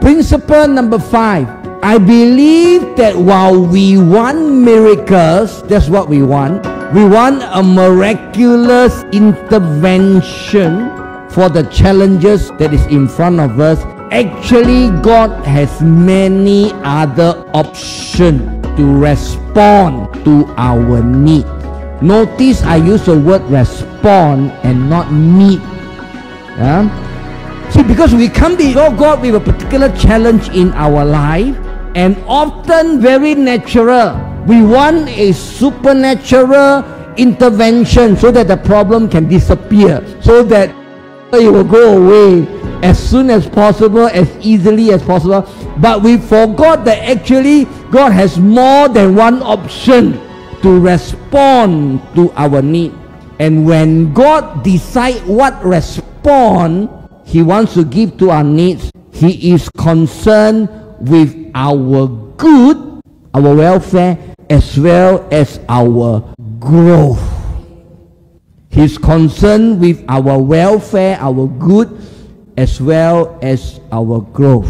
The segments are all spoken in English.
Principle number 5. I believe that while we want miracles, that's what we want. We want a miraculous intervention for the challenges that is in front of us. Actually, God has many other options to respond to our need. Notice I use the word respond and not need. See, because we come before God with a particular challenge in our life, and often very natural, we want a supernatural intervention so that the problem can disappear, so that it will go away as soon as possible, as easily as possible. But we forgot that actually God has more than one option to respond to our need. And when God decides what response He wants to give to our needs, He is concerned with our good, our welfare, as well as our growth. He's concerned with our welfare, our good, as well as our growth.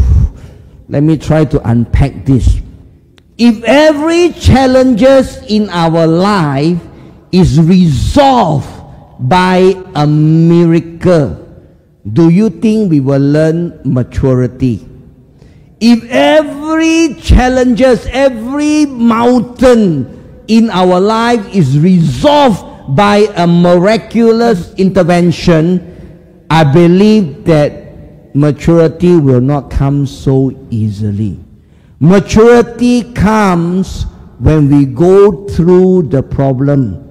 Let me try to unpack this. If every challenges in our life is resolved by a miracle, do you think we will learn maturity? If every challenges, every mountain in our life is resolved by a miraculous intervention, I believe that maturity will not come so easily. Maturity comes when we go through the problem.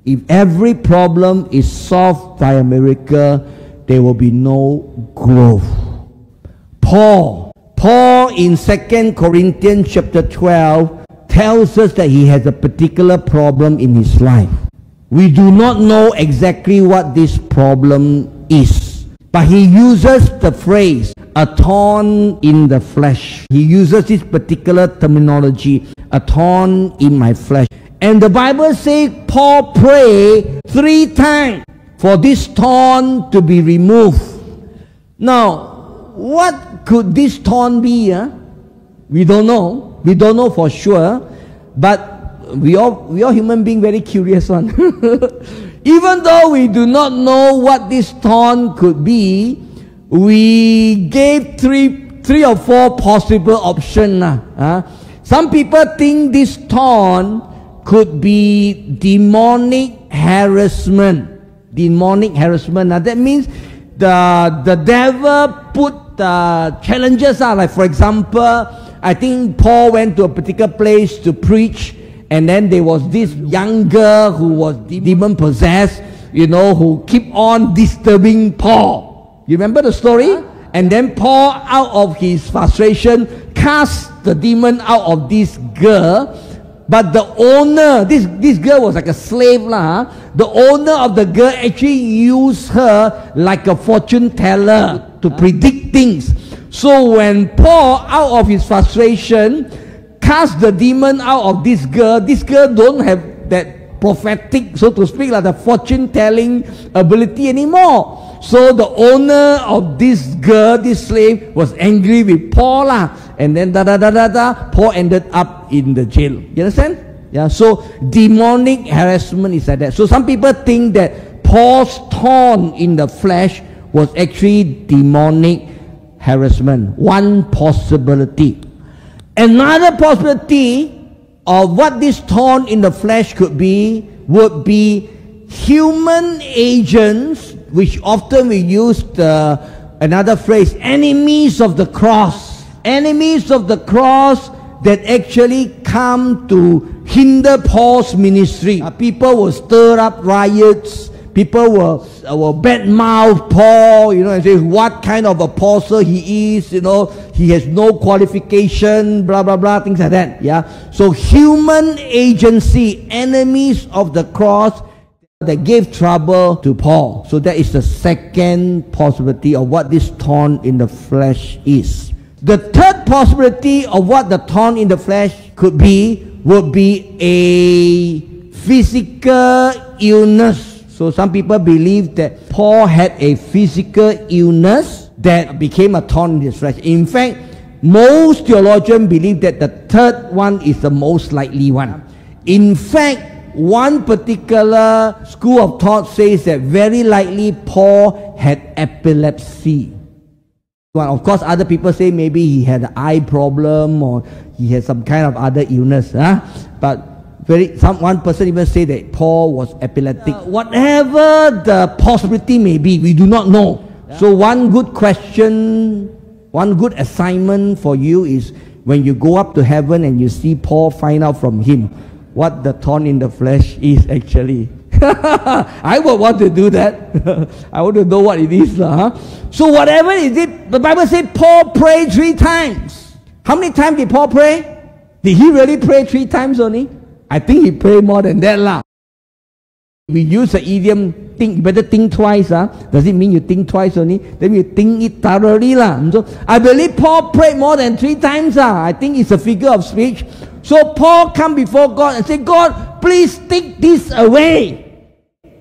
If every problem is solved by a miracle, there will be no growth. Paul in 2 Corinthians chapter 12 tells us that he has a particular problem in his life. We do not know exactly what this problem is, but he uses the phrase, a thorn in the flesh. He uses this particular terminology, a thorn in my flesh. And the Bible says Paul prayed 3 times for this thorn to be removed. Now, what could this thorn be? We don't know. We don't know for sure. But we all human beings very curious one. Even though we do not know what this thorn could be, we gave three or four possible options. Some people think this thorn could be demonic harassment. Demonic harassment. That means the devil put challenges. Like for example, I think Paul went to a particular place to preach, and then there was this young girl who was demon possessed, who keep on disturbing Paul. You remember the story? And then Paul, out of his frustration, cast the demon out of this girl. But the owner, this girl was like a slave The owner of the girl actually used her like a fortune teller to predict things. So when Paul, out of his frustration, cast the demon out of this girl don't have that prophetic, so to speak, like the fortune telling ability anymore. So the owner of this girl, this slave, was angry with Paul, and then Paul ended up in the jail. You understand? Yeah. So demonic harassment is like that. So some people think that Paul's thorn in the flesh was actually demonic harassment. One possibility. Another possibility of what this thorn in the flesh could be would be human agents, which often we use another phrase, enemies of the cross. Enemies of the cross that actually come to hinder Paul's ministry. People will stir up riots. People will badmouth Paul, and say what kind of apostle he is, he has no qualification, blah, blah, blah, things like that. Yeah. So human agency, enemies of the cross, that gave trouble to Paul. So that is the second possibility of what this thorn in the flesh is. The third possibility of what the thorn in the flesh could be would be a physical illness. So some people believe that Paul had a physical illness that became a thorn in his flesh. In fact, most theologians believe that the third one is the most likely one. In fact, one particular school of thought says that very likely Paul had epilepsy. Well, of course, other people say maybe he had an eye problem or he had some kind of other illness. But one person even say that Paul was epileptic. Whatever the possibility may be, we do not know. So one good question, one good assignment for you is when you go up to heaven and you see Paul, find out from him what the thorn in the flesh is actually. I would want to do that. I want to know what it is. So whatever it is, the Bible says Paul prayed 3 times. How many times did Paul pray? Did he really pray 3 times only? I think he prayed more than that. We use the idiom, you better think twice. Does it mean you think twice only? Then you think it thoroughly. So I believe Paul prayed more than 3 times. I think it's a figure of speech. So Paul come before God and say, God, please take this away.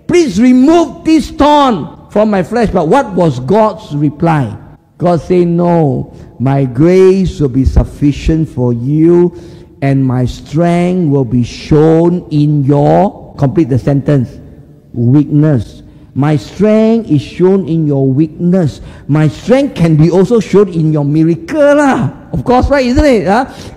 Please remove this thorn from my flesh. But what was God's reply? God said, no, my grace will be sufficient for you, and my strength will be shown in your, complete the sentence, weakness. My strength is shown in your weakness. My strength can be also shown in your miracle. Of course, right, isn't it?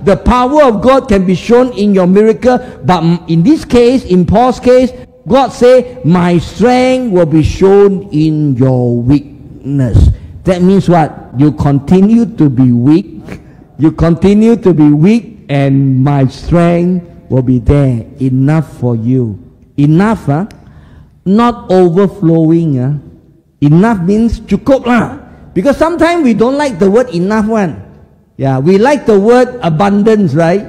The power of God can be shown in your miracle. But in this case, in Paul's case, God said, my strength will be shown in your weakness. That means what? You continue to be weak. You continue to be weak, and my strength will be there. Enough for you. Enough, not overflowing. Enough means cukup lah. Because sometimes we don't like the word enough one. Yeah, we like the word abundance, right?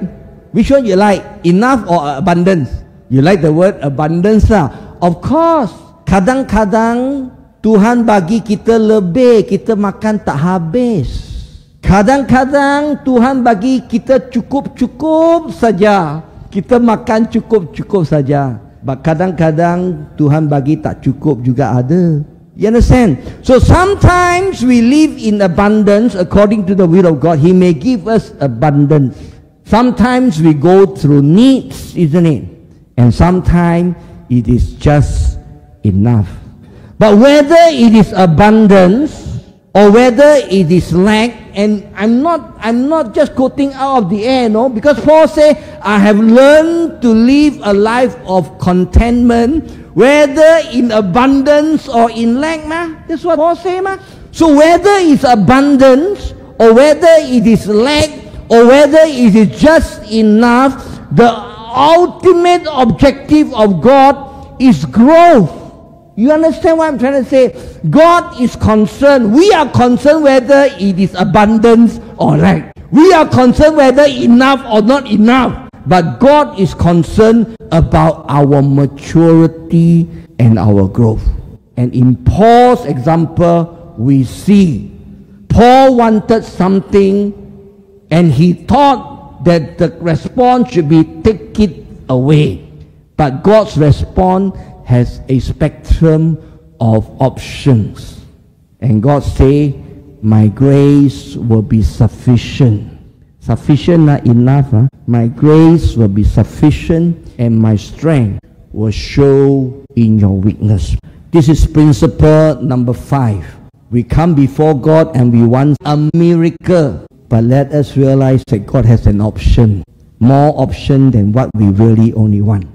Which one you like? Enough or abundance? You like the word abundance lah. Of course, kadang-kadang Tuhan bagi kita lebih, kita makan tak habis. Kadang-kadang Tuhan bagi kita cukup-cukup saja, kita makan cukup-cukup saja. But kadang-kadang Tuhan bagi tak cukup juga ada. You understand? So sometimes we live in abundance according to the will of God. He may give us abundance. Sometimes we go through needs, isn't it? And sometimes it is just enough. But whether it is abundance or whether it is lack, and I'm not just quoting out of the air, no, because Paul said, I have learned to live a life of contentment, whether in abundance or in lack, that's what Paul said, So whether it's abundance or whether it is lack or whether it is just enough, the ultimate objective of God is growth. You understand what I'm trying to say? God is concerned. We are concerned whether it is abundance or lack. We are concerned whether enough or not enough. But God is concerned about our maturity and our growth. And in Paul's example, we see Paul wanted something and he thought that the response should be take it away. But God's response has a spectrum of options. And God say, my grace will be sufficient. Sufficient, not enough. My grace will be sufficient, and my strength will show in your weakness. This is principle number 5. We come before God and we want a miracle. But let us realize that God has an option. More option than what we really only want.